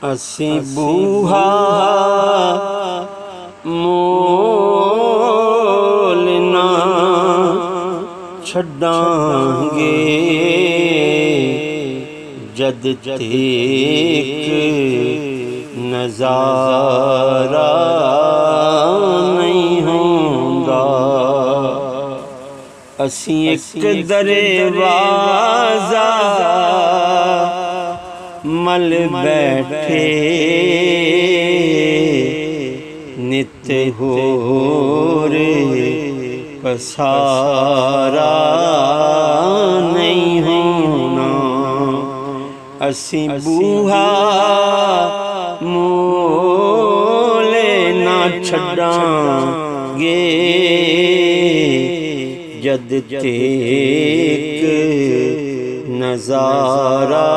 ਅਸੀਂ ਬੂਹਾ ਮੋਲ ਨਾ ਛੱਡਾਂਗੇ ਜਦ ਤੀਕ ਨਜ਼ਾਰਾ ਨਹੀਂ ਹੁੰਦਾ। ਅਸੀਂ ਇੱਕ ਦਰਵਾਜ਼ਾ ਮਲ ਬੈਠੇ ਨਿਤ ਹੋਰ ਪਸਾਰਾ ਨਹੀਂ ਹੋਣਾ। ਅਸੀਂ ਬੂਹਾ ਮੋਲੇ ਨਾ ਛੱਡਾਂਗੇ ਜਦ ਤੀਕ ਨਜ਼ਾਰਾ